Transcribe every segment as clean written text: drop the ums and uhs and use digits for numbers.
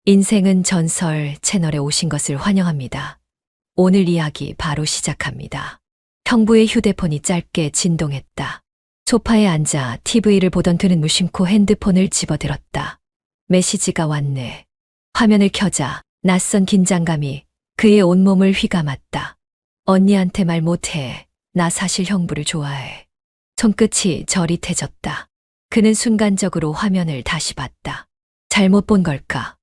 인생은 전설 채널에 오신 것을 환영합니다. 오늘 이야기 바로 시작합니다. 형부의 휴대폰이 짧게 진동했다. 소파에 앉아 TV를 보던 그는 무심코 핸드폰을 집어들었다. 메시지가 왔네. 화면을 켜자 낯선 긴장감이 그의 온몸을 휘감았다. 언니한테 말 못해. 나 사실 형부를 좋아해. 손끝이 저릿해졌다. 그는 순간적으로 화면을 다시 봤다. 잘못 본 걸까?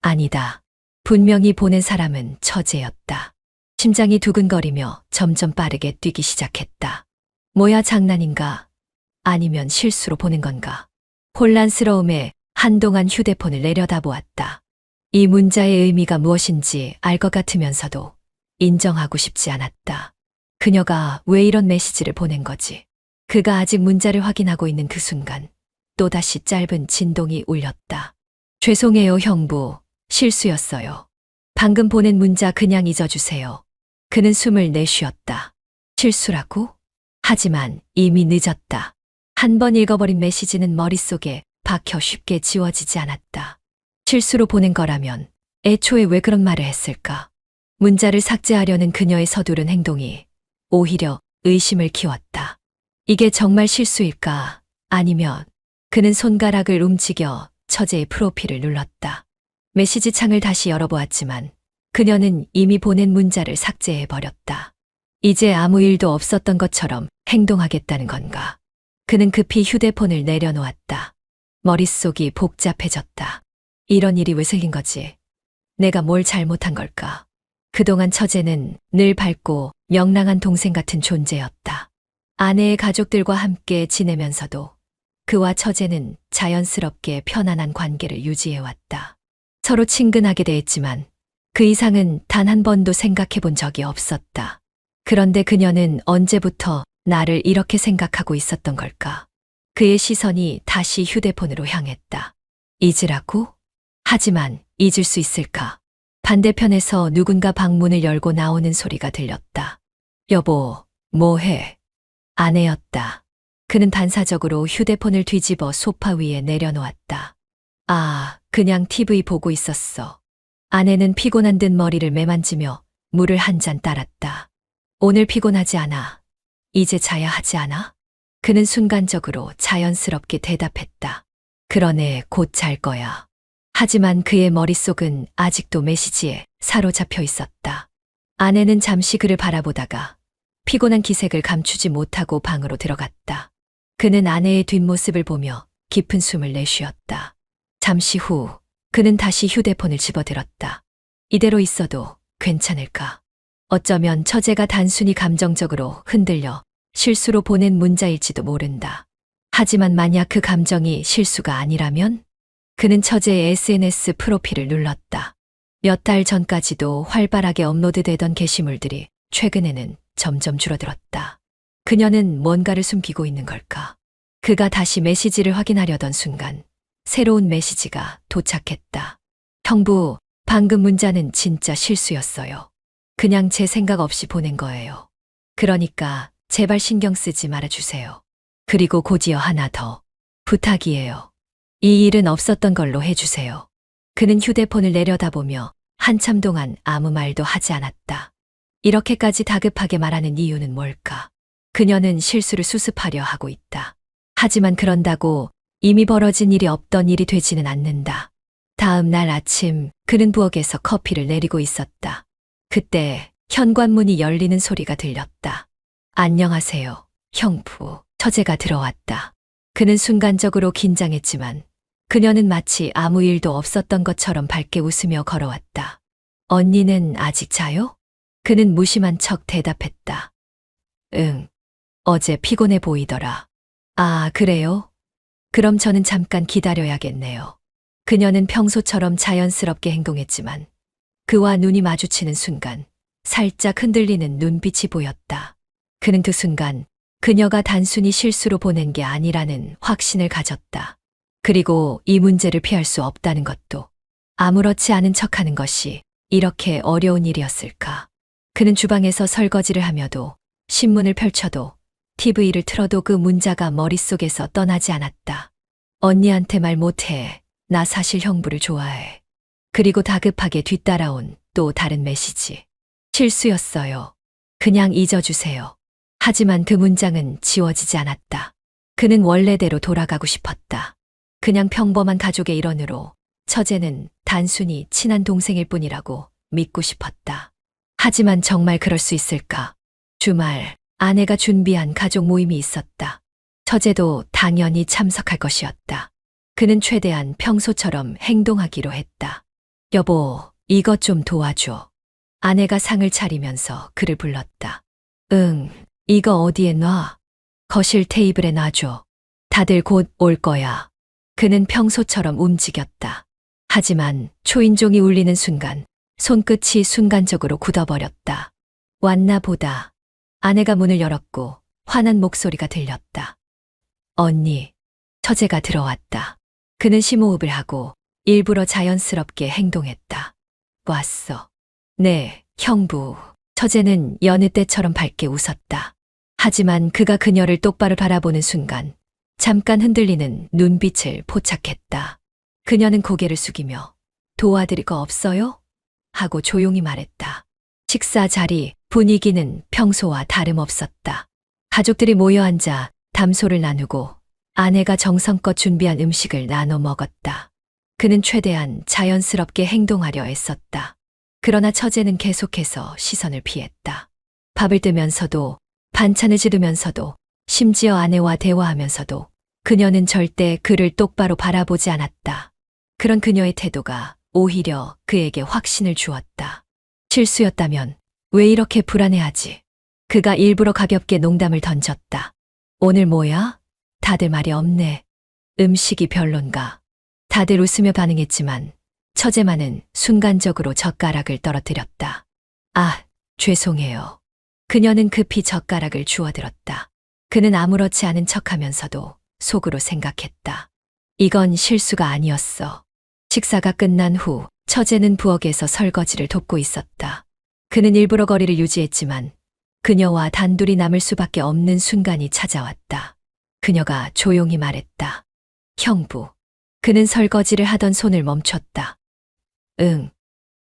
아니다. 분명히 보낸 사람은 처제였다. 심장이 두근거리며 점점 빠르게 뛰기 시작했다. 뭐야, 장난인가? 아니면 실수로 보낸 건가? 혼란스러움에 한동안 휴대폰을 내려다보았다. 이 문자의 의미가 무엇인지 알 것 같으면서도 인정하고 싶지 않았다. 그녀가 왜 이런 메시지를 보낸 거지? 그가 아직 문자를 확인하고 있는 그 순간 또다시 짧은 진동이 울렸다. 죄송해요, 형부. 실수였어요. 방금 보낸 문자 그냥 잊어주세요. 그는 숨을 내쉬었다. 실수라고? 하지만 이미 늦었다. 한 번 읽어버린 메시지는 머릿속에 박혀 쉽게 지워지지 않았다. 실수로 보낸 거라면 애초에 왜 그런 말을 했을까? 문자를 삭제하려는 그녀의 서두른 행동이 오히려 의심을 키웠다. 이게 정말 실수일까? 아니면 그는 손가락을 움직여 처제의 프로필을 눌렀다. 메시지 창을 다시 열어보았지만 그녀는 이미 보낸 문자를 삭제해버렸다. 이제 아무 일도 없었던 것처럼 행동하겠다는 건가? 그는 급히 휴대폰을 내려놓았다. 머릿속이 복잡해졌다. 이런 일이 왜 생긴 거지? 내가 뭘 잘못한 걸까? 그동안 처제는 늘 밝고 명랑한 동생 같은 존재였다. 아내의 가족들과 함께 지내면서도 그와 처제는 자연스럽게 편안한 관계를 유지해왔다. 서로 친근하게 대했지만 그 이상은 단 한 번도 생각해 본 적이 없었다. 그런데 그녀는 언제부터 나를 이렇게 생각하고 있었던 걸까? 그의 시선이 다시 휴대폰으로 향했다. 잊으라고? 하지만 잊을 수 있을까? 반대편에서 누군가 방문을 열고 나오는 소리가 들렸다. 여보, 뭐해? 아내였다. 그는 반사적으로 휴대폰을 뒤집어 소파 위에 내려놓았다. 아, 그냥 TV 보고 있었어. 아내는 피곤한 듯 머리를 매만지며 물을 한 잔 따랐다. 오늘 피곤하지 않아. 이제 자야 하지 않아? 그는 순간적으로 자연스럽게 대답했다. 그러네, 곧 잘 거야. 하지만 그의 머릿속은 아직도 메시지에 사로잡혀 있었다. 아내는 잠시 그를 바라보다가 피곤한 기색을 감추지 못하고 방으로 들어갔다. 그는 아내의 뒷모습을 보며 깊은 숨을 내쉬었다. 잠시 후 그는 다시 휴대폰을 집어들었다. 이대로 있어도 괜찮을까? 어쩌면 처제가 단순히 감정적으로 흔들려 실수로 보낸 문자일지도 모른다. 하지만 만약 그 감정이 실수가 아니라면? 그는 처제의 SNS 프로필을 눌렀다. 몇 달 전까지도 활발하게 업로드되던 게시물들이 최근에는 점점 줄어들었다. 그녀는 뭔가를 숨기고 있는 걸까? 그가 다시 메시지를 확인하려던 순간 새로운 메시지가 도착했다. 형부, 방금 문자는 진짜 실수였어요. 그냥 제 생각 없이 보낸 거예요. 그러니까 제발 신경 쓰지 말아주세요. 그리고 곧이어 하나 더. 부탁이에요. 이 일은 없었던 걸로 해주세요. 그는 휴대폰을 내려다보며 한참 동안 아무 말도 하지 않았다. 이렇게까지 다급하게 말하는 이유는 뭘까? 그녀는 실수를 수습하려 하고 있다. 하지만 그런다고 이미 벌어진 일이 없던 일이 되지는 않는다. 다음 날 아침 그는 부엌에서 커피를 내리고 있었다. 그때 현관문이 열리는 소리가 들렸다. 안녕하세요, 형부. 처제가 들어왔다. 그는 순간적으로 긴장했지만 그녀는 마치 아무 일도 없었던 것처럼 밝게 웃으며 걸어왔다. 언니는 아직 자요? 그는 무심한 척 대답했다. 응. 어제 피곤해 보이더라. 아, 그래요? 그럼 저는 잠깐 기다려야겠네요. 그녀는 평소처럼 자연스럽게 행동했지만 그와 눈이 마주치는 순간 살짝 흔들리는 눈빛이 보였다. 그는 그 순간 그녀가 단순히 실수로 보낸 게 아니라는 확신을 가졌다. 그리고 이 문제를 피할 수 없다는 것도. 아무렇지 않은 척하는 것이 이렇게 어려운 일이었을까? 그는 주방에서 설거지를 하며도 신문을 펼쳐도 TV를 틀어도 그 문자가 머릿속에서 떠나지 않았다. 언니한테 말 못해. 나 사실 형부를 좋아해. 그리고 다급하게 뒤따라온 또 다른 메시지. 실수였어요. 그냥 잊어주세요. 하지만 그 문장은 지워지지 않았다. 그는 원래대로 돌아가고 싶었다. 그냥 평범한 가족의 일원으로 처제는 단순히 친한 동생일 뿐이라고 믿고 싶었다. 하지만 정말 그럴 수 있을까? 주말 아내가 준비한 가족 모임이 있었다. 처제도 당연히 참석할 것이었다. 그는 최대한 평소처럼 행동하기로 했다. 여보, 이것 좀 도와줘. 아내가 상을 차리면서 그를 불렀다. 응, 이거 어디에 놔? 거실 테이블에 놔줘. 다들 곧 올 거야. 그는 평소처럼 움직였다. 하지만 초인종이 울리는 순간 손끝이 순간적으로 굳어버렸다. 왔나 보다. 아내가 문을 열었고 화난 목소리가 들렸다. 언니, 처제가 들어왔다. 그는 심호흡을 하고 일부러 자연스럽게 행동했다. 왔어. 네, 형부. 처제는 여느 때처럼 밝게 웃었다. 하지만 그가 그녀를 똑바로 바라보는 순간 잠깐 흔들리는 눈빛을 포착했다. 그녀는 고개를 숙이며 도와드릴 거 없어요? 하고 조용히 말했다. 식사 자리, 분위기는 평소와 다름없었다. 가족들이 모여 앉아 담소를 나누고 아내가 정성껏 준비한 음식을 나눠 먹었다. 그는 최대한 자연스럽게 행동하려 애썼다. 그러나 처제는 계속해서 시선을 피했다. 밥을 뜨면서도 반찬을 지르면서도 심지어 아내와 대화하면서도 그녀는 절대 그를 똑바로 바라보지 않았다. 그런 그녀의 태도가 오히려 그에게 확신을 주었다. 실수였다면 왜 이렇게 불안해하지? 그가 일부러 가볍게 농담을 던졌다. 오늘 뭐야? 다들 말이 없네. 음식이 별론가? 다들 웃으며 반응했지만 처제만은 순간적으로 젓가락을 떨어뜨렸다. 아, 죄송해요. 그녀는 급히 젓가락을 주워들었다. 그는 아무렇지 않은 척하면서도 속으로 생각했다. 이건 실수가 아니었어. 식사가 끝난 후 처제는 부엌에서 설거지를 돕고 있었다. 그는 일부러 거리를 유지했지만 그녀와 단둘이 남을 수밖에 없는 순간이 찾아왔다. 그녀가 조용히 말했다. 형부. 그는 설거지를 하던 손을 멈췄다. 응.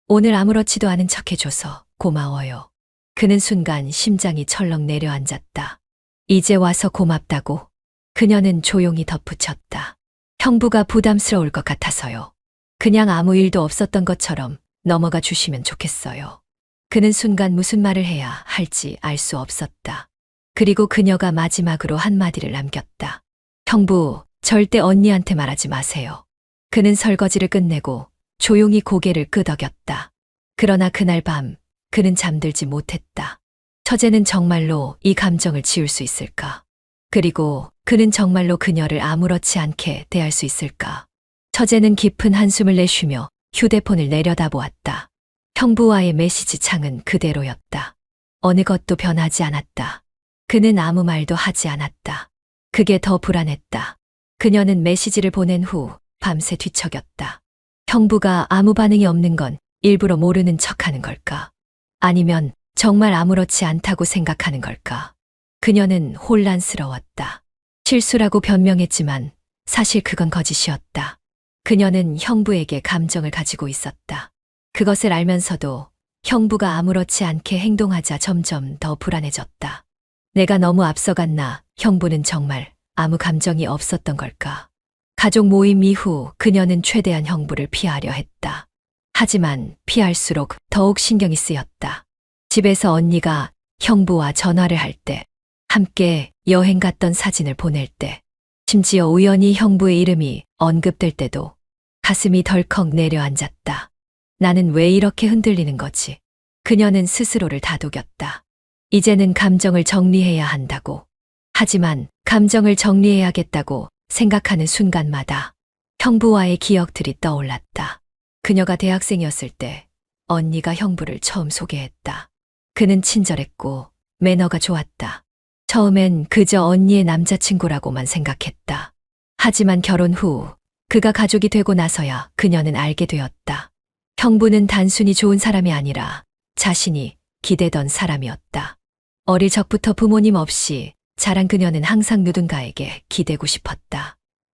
오늘 아무렇지도 않은 척해줘서 고마워요. 그는 순간 심장이 철렁 내려앉았다. 이제 와서 고맙다고. 그녀는 조용히 덧붙였다. 형부가 부담스러울 것 같아서요. 그냥 아무 일도 없었던 것처럼 넘어가 주시면 좋겠어요. 그는 순간 무슨 말을 해야 할지 알 수 없었다. 그리고 그녀가 마지막으로 한마디를 남겼다. 형부, 절대 언니한테 말하지 마세요. 그는 설거지를 끝내고 조용히 고개를 끄덕였다. 그러나 그날 밤 그는 잠들지 못했다. 처제는 정말로 이 감정을 지울 수 있을까? 그리고 그는 정말로 그녀를 아무렇지 않게 대할 수 있을까? 처제는 깊은 한숨을 내쉬며 휴대폰을 내려다보았다. 형부와의 메시지 창은 그대로였다. 어느 것도 변하지 않았다. 그는 아무 말도 하지 않았다. 그게 더 불안했다. 그녀는 메시지를 보낸 후 밤새 뒤척였다. 형부가 아무 반응이 없는 건 일부러 모르는 척하는 걸까? 아니면 정말 아무렇지 않다고 생각하는 걸까? 그녀는 혼란스러웠다. 실수라고 변명했지만 사실 그건 거짓이었다. 그녀는 형부에게 감정을 가지고 있었다. 그것을 알면서도 형부가 아무렇지 않게 행동하자 점점 더 불안해졌다. 내가 너무 앞서갔나? 형부는 정말 아무 감정이 없었던 걸까? 가족 모임 이후 그녀는 최대한 형부를 피하려 했다. 하지만 피할수록 더욱 신경이 쓰였다. 집에서 언니가 형부와 전화를 할 때, 함께 여행 갔던 사진을 보낼 때, 심지어 우연히 형부의 이름이 언급될 때도 가슴이 덜컥 내려앉았다. 나는 왜 이렇게 흔들리는 거지? 그녀는 스스로를 다독였다. 이제는 감정을 정리해야 한다고. 하지만 감정을 정리해야겠다고 생각하는 순간마다 형부와의 기억들이 떠올랐다. 그녀가 대학생이었을 때 언니가 형부를 처음 소개했다. 그는 친절했고 매너가 좋았다. 처음엔 그저 언니의 남자친구라고만 생각했다. 하지만 결혼 후 그가 가족이 되고 나서야 그녀는 알게 되었다. 형부는 단순히 좋은 사람이 아니라 자신이 기대던 사람이었다. 어릴 적부터 부모님 없이 자란 그녀는 항상 누군가에게 기대고 싶었다.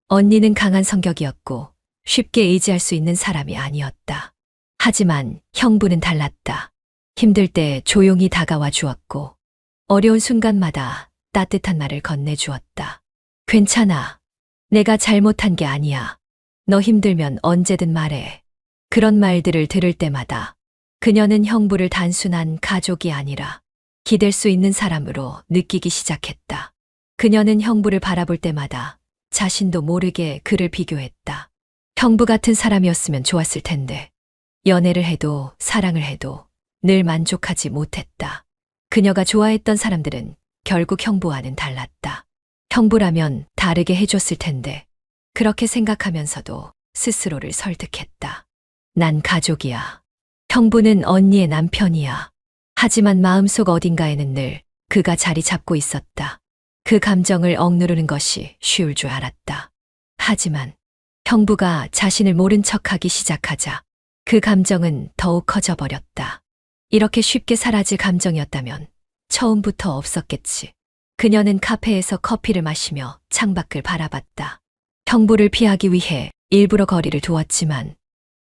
언니는 강한 성격이었고 쉽게 의지할 수 있는 사람이 아니었다. 하지만 형부는 달랐다. 힘들 때 조용히 다가와 주었고, 어려운 순간마다 따뜻한 말을 건네주었다. 괜찮아. 내가 잘못한 게 아니야. 너 힘들면 언제든 말해. 그런 말들을 들을 때마다 그녀는 형부를 단순한 가족이 아니라 기댈 수 있는 사람으로 느끼기 시작했다. 그녀는 형부를 바라볼 때마다 자신도 모르게 그를 비교했다. 형부 같은 사람이었으면 좋았을 텐데, 연애를 해도 사랑을 해도 늘 만족하지 못했다. 그녀가 좋아했던 사람들은 결국 형부와는 달랐다. 형부라면 다르게 해줬을 텐데, 그렇게 생각하면서도 스스로를 설득했다. 난 가족이야. 형부는 언니의 남편이야. 하지만 마음속 어딘가에는 늘 그가 자리 잡고 있었다. 그 감정을 억누르는 것이 쉬울 줄 알았다. 하지만 형부가 자신을 모른 척하기 시작하자 그 감정은 더욱 커져버렸다. 이렇게 쉽게 사라질 감정이었다면 처음부터 없었겠지. 그녀는 카페에서 커피를 마시며 창밖을 바라봤다. 형부를 피하기 위해 일부러 거리를 두었지만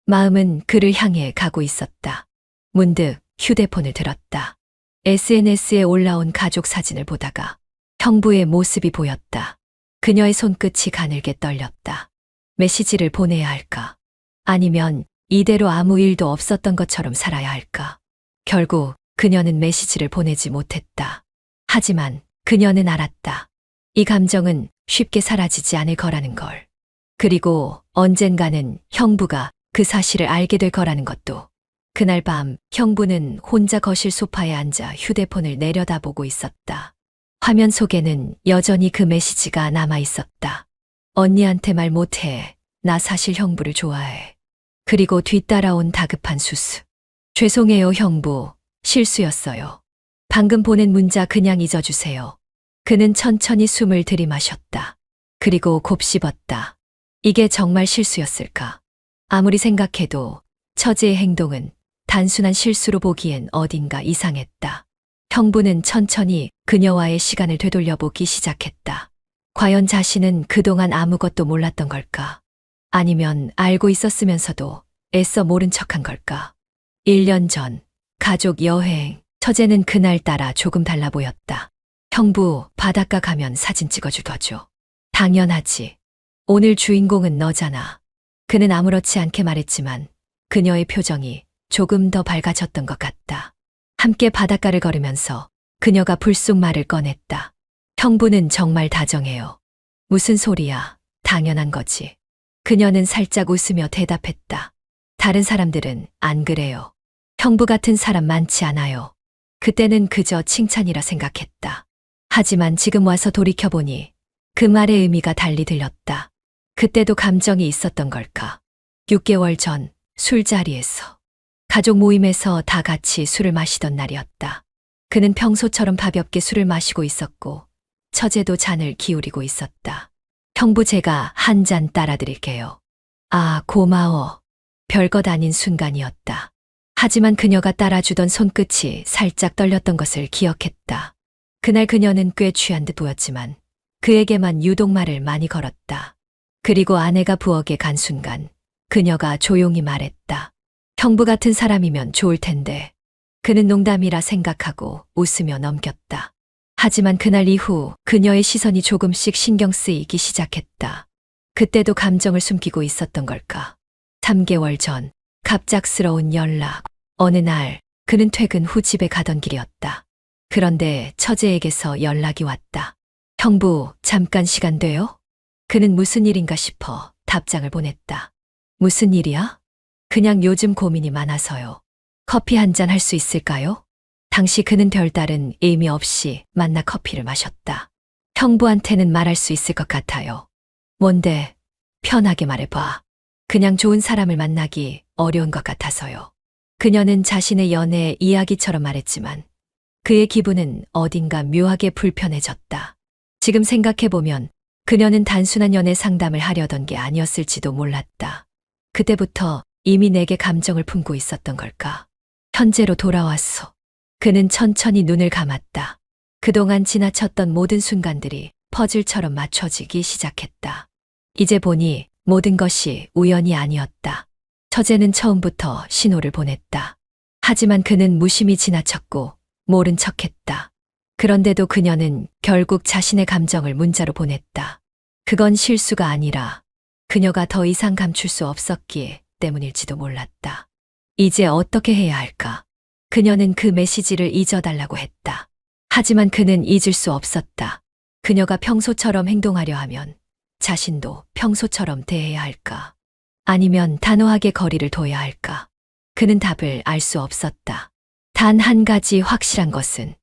마음은 그를 향해 가고 있었다. 문득 휴대폰을 들었다. SNS에 올라온 가족 사진을 보다가 형부의 모습이 보였다. 그녀의 손끝이 가늘게 떨렸다. 메시지를 보내야 할까? 아니면 이대로 아무 일도 없었던 것처럼 살아야 할까? 결국 그녀는 메시지를 보내지 못했다. 하지만 그녀는 알았다. 이 감정은 쉽게 사라지지 않을 거라는 걸. 그리고 언젠가는 형부가 그 사실을 알게 될 거라는 것도. 그날 밤 형부는 혼자 거실 소파에 앉아 휴대폰을 내려다보고 있었다. 화면 속에는 여전히 그 메시지가 남아 있었다. 언니한테 말 못해. 나 사실 형부를 좋아해. 그리고 뒤따라온 다급한 수수. 죄송해요, 형부. 실수였어요. 방금 보낸 문자 그냥 잊어주세요. 그는 천천히 숨을 들이마셨다. 그리고 곱씹었다. 이게 정말 실수였을까? 아무리 생각해도 처제의 행동은 단순한 실수로 보기엔 어딘가 이상했다. 형부는 천천히 그녀와의 시간을 되돌려보기 시작했다. 과연 자신은 그동안 아무것도 몰랐던 걸까? 아니면 알고 있었으면서도 애써 모른 척한 걸까? 1년 전, 가족 여행, 처제는 그날따라 조금 달라 보였다. 형부, 바닷가 가면 사진 찍어줄 거죠? 당연하지. 오늘 주인공은 너잖아. 그는 아무렇지 않게 말했지만 그녀의 표정이 조금 더 밝아졌던 것 같다. 함께 바닷가를 걸으면서 그녀가 불쑥 말을 꺼냈다. 형부는 정말 다정해요. 무슨 소리야. 당연한 거지. 그녀는 살짝 웃으며 대답했다. 다른 사람들은 안 그래요. 형부 같은 사람 많지 않아요. 그때는 그저 칭찬이라 생각했다. 하지만 지금 와서 돌이켜보니 그 말의 의미가 달리 들렸다. 그때도 감정이 있었던 걸까? 6개월 전 술자리에서, 가족 모임에서 다 같이 술을 마시던 날이었다. 그는 평소처럼 가볍게 술을 마시고 있었고 처제도 잔을 기울이고 있었다. 형부, 제가 한 잔 따라드릴게요. 아, 고마워. 별것 아닌 순간이었다. 하지만 그녀가 따라주던 손끝이 살짝 떨렸던 것을 기억했다. 그날 그녀는 꽤 취한 듯 보였지만 그에게만 유독 말을 많이 걸었다. 그리고 아내가 부엌에 간 순간 그녀가 조용히 말했다. 형부 같은 사람이면 좋을 텐데. 그는 농담이라 생각하고 웃으며 넘겼다. 하지만 그날 이후 그녀의 시선이 조금씩 신경 쓰이기 시작했다. 그때도 감정을 숨기고 있었던 걸까? 3개월 전, 갑작스러운 연락. 어느 날 그는 퇴근 후 집에 가던 길이었다. 그런데 처제에게서 연락이 왔다. 형부, 잠깐 시간 돼요? 그는 무슨 일인가 싶어 답장을 보냈다. 무슨 일이야? 그냥 요즘 고민이 많아서요. 커피 한 잔 할 수 있을까요? 당시 그는 별다른 의미 없이 만나 커피를 마셨다. 형부한테는 말할 수 있을 것 같아요. 뭔데? 편하게 말해봐. 그냥 좋은 사람을 만나기 어려운 것 같아서요. 그녀는 자신의 연애 이야기처럼 말했지만 그의 기분은 어딘가 묘하게 불편해졌다. 지금 생각해보면 그녀는 단순한 연애 상담을 하려던 게 아니었을지도 몰랐다. 그때부터 이미 내게 감정을 품고 있었던 걸까? 현재로 돌아왔어. 그는 천천히 눈을 감았다. 그동안 지나쳤던 모든 순간들이 퍼즐처럼 맞춰지기 시작했다. 이제 보니 모든 것이 우연이 아니었다. 처제는 처음부터 신호를 보냈다. 하지만 그는 무심히 지나쳤고 모른 척했다. 그런데도 그녀는 결국 자신의 감정을 문자로 보냈다. 그건 실수가 아니라 그녀가 더 이상 감출 수 없었기에 때문일지도 몰랐다. 이제 어떻게 해야 할까? 그녀는 그 메시지를 잊어달라고 했다. 하지만 그는 잊을 수 없었다. 그녀가 평소처럼 행동하려 하면 자신도 평소처럼 대해야 할까? 아니면 단호하게 거리를 둬야 할까? 그는 답을 알 수 없었다. 단 한 가지 확실한 것은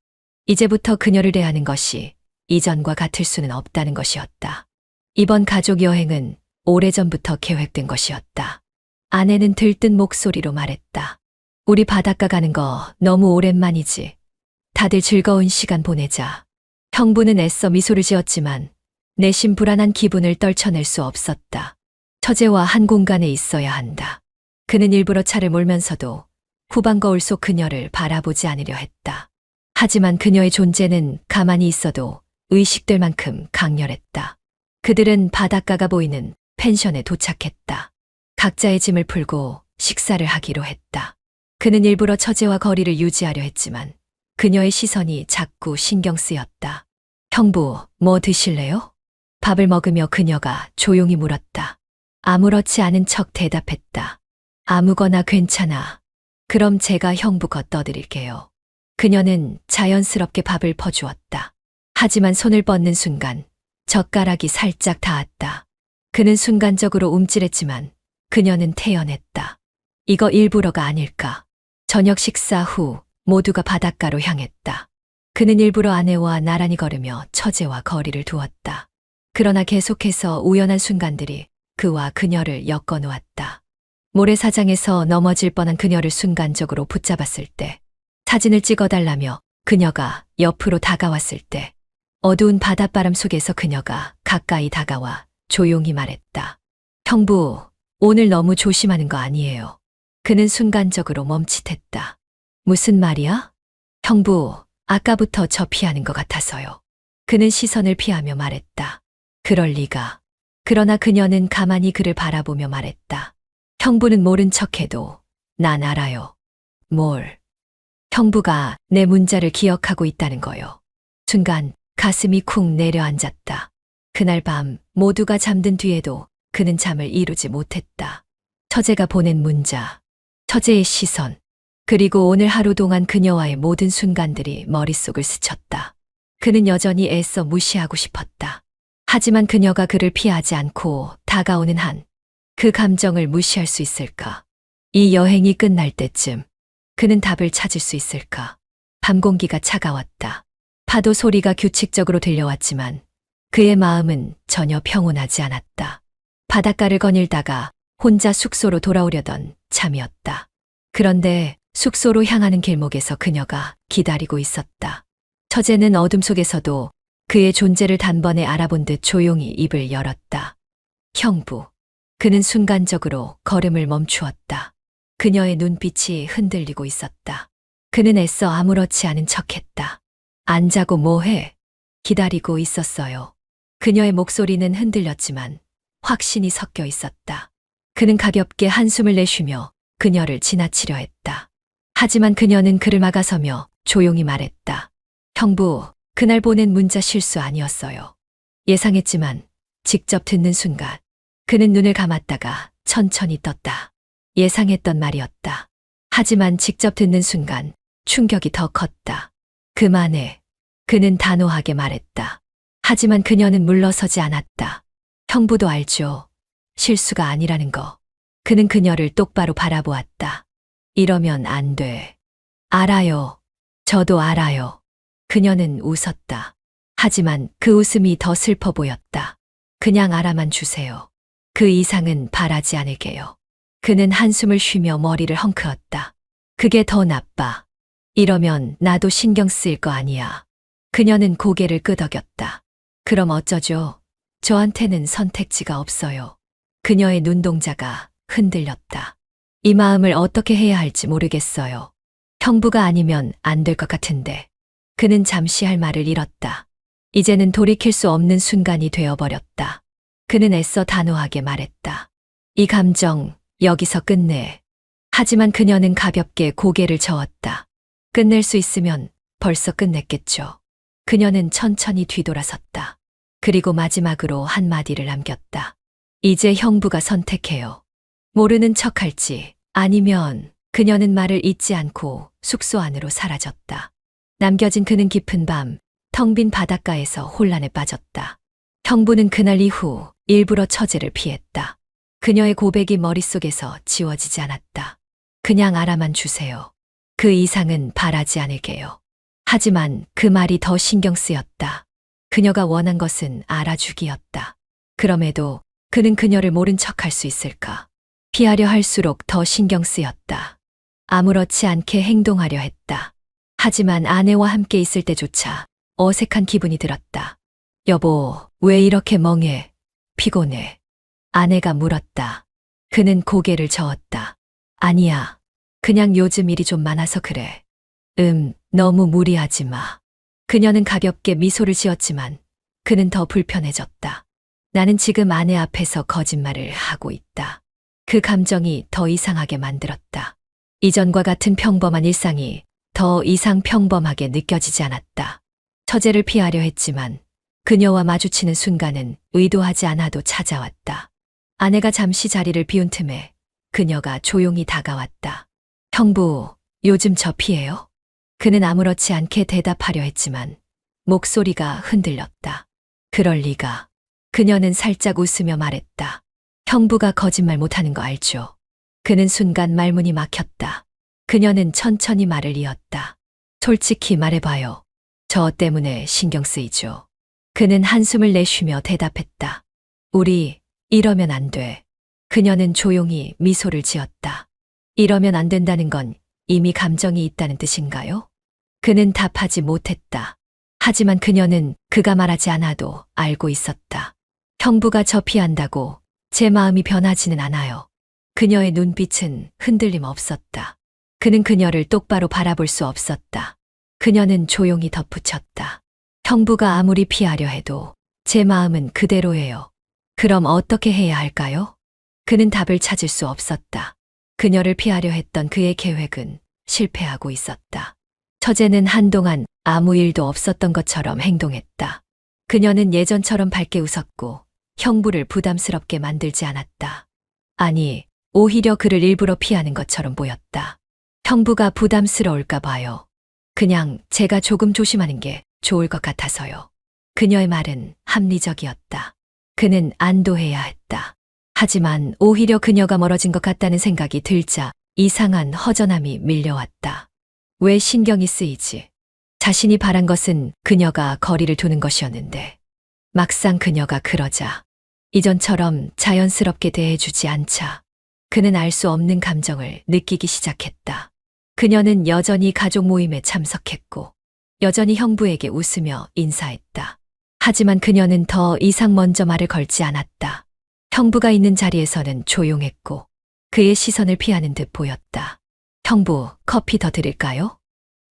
이제부터 그녀를 대하는 것이 이전과 같을 수는 없다는 것이었다. 이번 가족 여행은 오래전부터 계획된 것이었다. 아내는 들뜬 목소리로 말했다. 우리 바닷가 가는 거 너무 오랜만이지. 다들 즐거운 시간 보내자. 형부는 애써 미소를 지었지만 내심 불안한 기분을 떨쳐낼 수 없었다. 처제와 한 공간에 있어야 한다. 그는 일부러 차를 몰면서도 후방 거울 속 그녀를 바라보지 않으려 했다. 하지만 그녀의 존재는 가만히 있어도 의식될 만큼 강렬했다. 그들은 바닷가가 보이는 펜션에 도착했다. 각자의 짐을 풀고 식사를 하기로 했다. 그는 일부러 처제와 거리를 유지하려 했지만 그녀의 시선이 자꾸 신경 쓰였다. 형부, 뭐 드실래요? 밥을 먹으며 그녀가 조용히 물었다. 아무렇지 않은 척 대답했다. 아무거나 괜찮아. 그럼 제가 형부 것 떠드릴게요. 그녀는 자연스럽게 밥을 퍼주었다. 하지만 손을 뻗는 순간 젓가락이 살짝 닿았다. 그는 순간적으로 움찔했지만 그녀는 태연했다. 이거 일부러가 아닐까. 저녁 식사 후 모두가 바닷가로 향했다. 그는 일부러 아내와 나란히 걸으며 처제와 거리를 두었다. 그러나 계속해서 우연한 순간들이 그와 그녀를 엮어 놓았다. 모래사장에서 넘어질 뻔한 그녀를 순간적으로 붙잡았을 때, 사진을 찍어달라며 그녀가 옆으로 다가왔을 때, 어두운 바닷바람 속에서 그녀가 가까이 다가와 조용히 말했다. 형부, 오늘 너무 조심하는 거 아니에요. 그는 순간적으로 멈칫했다. 무슨 말이야? 형부, 아까부터 저 피하는 것 같아서요. 그는 시선을 피하며 말했다. 그럴 리가. 그러나 그녀는 가만히 그를 바라보며 말했다. 형부는 모른 척해도 난 알아요. 뭘? 형부가 내 문자를 기억하고 있다는 거요. 순간 가슴이 쿵 내려앉았다. 그날 밤 모두가 잠든 뒤에도 그는 잠을 이루지 못했다. 처제가 보낸 문자, 처제의 시선, 그리고 오늘 하루 동안 그녀와의 모든 순간들이 머릿속을 스쳤다. 그는 여전히 애써 무시하고 싶었다. 하지만 그녀가 그를 피하지 않고 다가오는 한, 그 감정을 무시할 수 있을까? 이 여행이 끝날 때쯤 그는 답을 찾을 수 있을까? 밤 공기가 차가웠다. 파도 소리가 규칙적으로 들려왔지만 그의 마음은 전혀 평온하지 않았다. 바닷가를 거닐다가 혼자 숙소로 돌아오려던 참이었다. 그런데 숙소로 향하는 길목에서 그녀가 기다리고 있었다. 처제는 어둠 속에서도 그의 존재를 단번에 알아본 듯 조용히 입을 열었다. 형부. 그는 순간적으로 걸음을 멈추었다. 그녀의 눈빛이 흔들리고 있었다. 그는 애써 아무렇지 않은 척했다. 안 자고 뭐해? 기다리고 있었어요. 그녀의 목소리는 흔들렸지만 확신이 섞여 있었다. 그는 가볍게 한숨을 내쉬며 그녀를 지나치려 했다. 하지만 그녀는 그를 막아서며 조용히 말했다. 형부, 그날 보낸 문자 실수 아니었어요. 예상했지만 직접 듣는 순간 그는 눈을 감았다가 천천히 떴다. 예상했던 말이었다. 하지만 직접 듣는 순간 충격이 더 컸다. 그만해. 그는 단호하게 말했다. 하지만 그녀는 물러서지 않았다. 형부도 알죠. 실수가 아니라는 거. 그는 그녀를 똑바로 바라보았다. 이러면 안 돼. 알아요. 저도 알아요. 그녀는 웃었다. 하지만 그 웃음이 더 슬퍼 보였다. 그냥 알아만 주세요. 그 이상은 바라지 않을게요. 그는 한숨을 쉬며 머리를 헝크었다. 그게 더 나빠. 이러면 나도 신경 쓰일 거 아니야. 그녀는 고개를 끄덕였다. 그럼 어쩌죠? 저한테는 선택지가 없어요. 그녀의 눈동자가 흔들렸다. 이 마음을 어떻게 해야 할지 모르겠어요. 형부가 아니면 안 될 것 같은데. 그는 잠시 할 말을 잃었다. 이제는 돌이킬 수 없는 순간이 되어버렸다. 그는 애써 단호하게 말했다. 이 감정 여기서 끝내. 하지만 그녀는 가볍게 고개를 저었다. 끝낼 수 있으면 벌써 끝냈겠죠. 그녀는 천천히 뒤돌아섰다. 그리고 마지막으로 한마디를 남겼다. 이제 형부가 선택해요. 모르는 척할지 아니면 그녀는 말을 잇지 않고 숙소 안으로 사라졌다. 남겨진 그는 깊은 밤, 텅 빈 바닷가에서 혼란에 빠졌다. 형부는 그날 이후 일부러 처제를 피했다. 그녀의 고백이 머릿속에서 지워지지 않았다. 그냥 알아만 주세요. 그 이상은 바라지 않을게요. 하지만 그 말이 더 신경 쓰였다. 그녀가 원한 것은 알아주기였다. 그럼에도 그는 그녀를 모른 척할 수 있을까? 피하려 할수록 더 신경 쓰였다. 아무렇지 않게 행동하려 했다. 하지만 아내와 함께 있을 때조차 어색한 기분이 들었다. 여보, 왜 이렇게 멍해? 피곤해. 아내가 물었다. 그는 고개를 저었다. 아니야. 그냥 요즘 일이 좀 많아서 그래. 너무 무리하지 마. 그녀는 가볍게 미소를 지었지만 그는 더 불편해졌다. 나는 지금 아내 앞에서 거짓말을 하고 있다. 그 감정이 더 이상하게 만들었다. 이전과 같은 평범한 일상이 더 이상 평범하게 느껴지지 않았다. 처제를 피하려 했지만 그녀와 마주치는 순간은 의도하지 않아도 찾아왔다. 아내가 잠시 자리를 비운 틈에 그녀가 조용히 다가왔다. 형부, 요즘 저 피해요? 그는 아무렇지 않게 대답하려 했지만 목소리가 흔들렸다. 그럴 리가. 그녀는 살짝 웃으며 말했다. 형부가 거짓말 못하는 거 알죠? 그는 순간 말문이 막혔다. 그녀는 천천히 말을 이었다. 솔직히 말해봐요. 저 때문에 신경 쓰이죠. 그는 한숨을 내쉬며 대답했다. 우리 이러면 안 돼. 그녀는 조용히 미소를 지었다. 이러면 안 된다는 건 이미 감정이 있다는 뜻인가요? 그는 답하지 못했다. 하지만 그녀는 그가 말하지 않아도 알고 있었다. 형부가 저 피한다고 제 마음이 변하지는 않아요. 그녀의 눈빛은 흔들림 없었다. 그는 그녀를 똑바로 바라볼 수 없었다. 그녀는 조용히 덧붙였다. 형부가 아무리 피하려 해도 제 마음은 그대로예요. 그럼 어떻게 해야 할까요? 그는 답을 찾을 수 없었다. 그녀를 피하려 했던 그의 계획은 실패하고 있었다. 처제는 한동안 아무 일도 없었던 것처럼 행동했다. 그녀는 예전처럼 밝게 웃었고 형부를 부담스럽게 만들지 않았다. 아니, 오히려 그를 일부러 피하는 것처럼 보였다. 형부가 부담스러울까 봐요. 그냥 제가 조금 조심하는 게 좋을 것 같아서요. 그녀의 말은 합리적이었다. 그는 안도해야 했다. 하지만 오히려 그녀가 멀어진 것 같다는 생각이 들자 이상한 허전함이 밀려왔다. 왜 신경이 쓰이지? 자신이 바란 것은 그녀가 거리를 두는 것이었는데 막상 그녀가 그러자 이전처럼 자연스럽게 대해주지 않자 그는 알 수 없는 감정을 느끼기 시작했다. 그녀는 여전히 가족 모임에 참석했고 여전히 형부에게 웃으며 인사했다. 하지만 그녀는 더 이상 먼저 말을 걸지 않았다. 형부가 있는 자리에서는 조용했고 그의 시선을 피하는 듯 보였다. 형부, 커피 더 드릴까요?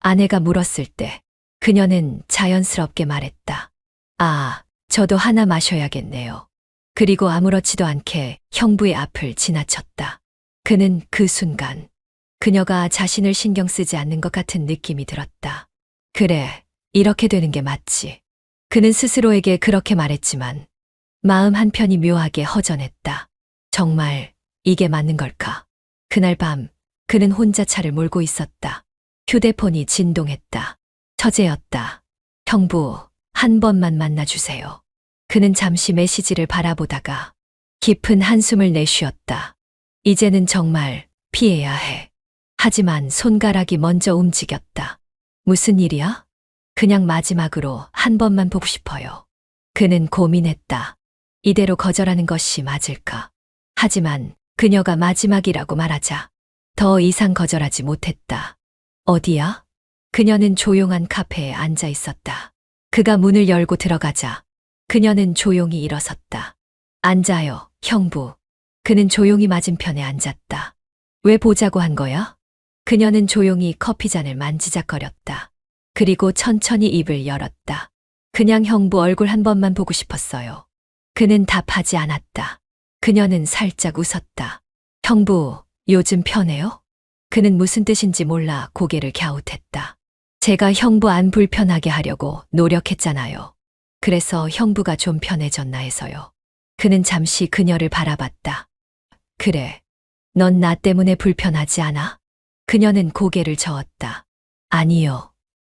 아내가 물었을 때 그녀는 자연스럽게 말했다. 아, 저도 하나 마셔야겠네요. 그리고 아무렇지도 않게 형부의 앞을 지나쳤다. 그는 그 순간 그녀가 자신을 신경 쓰지 않는 것 같은 느낌이 들었다. 그래, 이렇게 되는 게 맞지. 그는 스스로에게 그렇게 말했지만 마음 한편이 묘하게 허전했다. 정말 이게 맞는 걸까? 그날 밤 그는 혼자 차를 몰고 있었다. 휴대폰이 진동했다. 처제였다. 형부, 한 번만 만나주세요. 그는 잠시 메시지를 바라보다가 깊은 한숨을 내쉬었다. 이제는 정말 피해야 해. 하지만 손가락이 먼저 움직였다. 무슨 일이야? 그냥 마지막으로 한 번만 보고 싶어요. 그는 고민했다. 이대로 거절하는 것이 맞을까? 하지만 그녀가 마지막이라고 말하자 더 이상 거절하지 못했다. 어디야? 그녀는 조용한 카페에 앉아 있었다. 그가 문을 열고 들어가자 그녀는 조용히 일어섰다. 앉아요, 형부. 그는 조용히 맞은편에 앉았다. 왜 보자고 한 거야? 그녀는 조용히 커피잔을 만지작거렸다. 그리고 천천히 입을 열었다. 그냥 형부 얼굴 한 번만 보고 싶었어요. 그는 답하지 않았다. 그녀는 살짝 웃었다. 형부, 요즘 편해요? 그는 무슨 뜻인지 몰라 고개를 갸웃했다. 제가 형부 안 불편하게 하려고 노력했잖아요. 그래서 형부가 좀 편해졌나 해서요. 그는 잠시 그녀를 바라봤다. 그래. 넌 나 때문에 불편하지 않아? 그녀는 고개를 저었다. 아니요.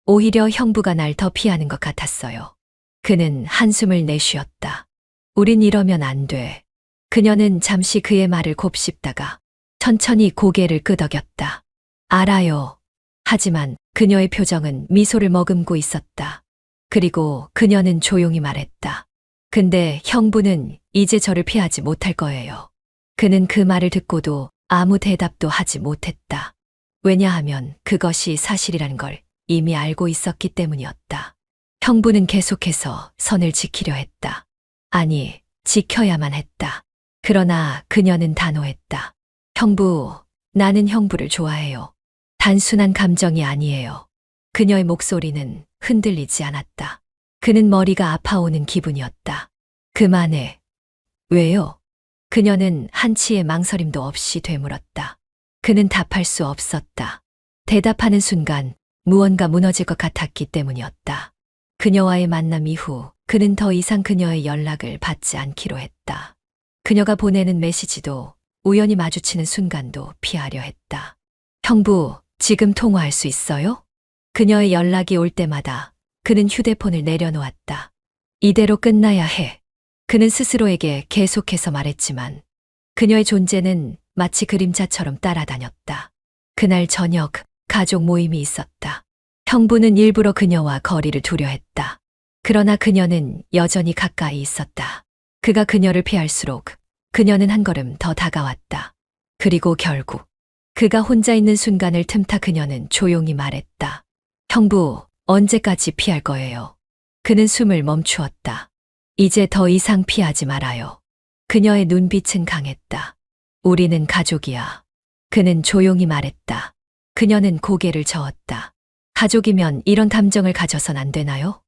오히려 형부가 날 더 피하는 것 같았어요. 그는 한숨을 내쉬었다. 우린 이러면 안 돼. 그녀는 잠시 그의 말을 곱씹다가 천천히 고개를 끄덕였다. 알아요. 하지만 그녀의 표정은 미소를 머금고 있었다. 그리고 그녀는 조용히 말했다. 근데 형부는 이제 저를 피하지 못할 거예요. 그는 그 말을 듣고도 아무 대답도 하지 못했다. 왜냐하면 그것이 사실이라는 걸 이미 알고 있었기 때문이었다. 형부는 계속해서 선을 지키려 했다. 아니, 지켜야만 했다. 그러나 그녀는 단호했다. 형부, 나는 형부를 좋아해요. 단순한 감정이 아니에요. 그녀의 목소리는 흔들리지 않았다. 그는 머리가 아파오는 기분이었다. 그만해. 왜요? 그녀는 한치의 망설임도 없이 되물었다. 그는 답할 수 없었다. 대답하는 순간 무언가 무너질 것 같았기 때문이었다. 그녀와의 만남 이후 그는 더 이상 그녀의 연락을 받지 않기로 했다. 그녀가 보내는 메시지도 우연히 마주치는 순간도 피하려 했다. 형부, 지금 통화할 수 있어요? 그녀의 연락이 올 때마다 그는 휴대폰을 내려놓았다. 이대로 끝나야 해. 그는 스스로에게 계속해서 말했지만 그녀의 존재는 마치 그림자처럼 따라다녔다. 그날 저녁 가족 모임이 있었다. 형부는 일부러 그녀와 거리를 두려 했다. 그러나 그녀는 여전히 가까이 있었다. 그가 그녀를 피할수록 그녀는 한 걸음 더 다가왔다. 그리고 결국 그가 혼자 있는 순간을 틈타 그녀는 조용히 말했다. 형부, 언제까지 피할 거예요? 그는 숨을 멈추었다. 이제 더 이상 피하지 말아요. 그녀의 눈빛은 강했다. 우리는 가족이야. 그는 조용히 말했다. 그녀는 고개를 저었다. 가족이면 이런 감정을 가져선 안 되나요?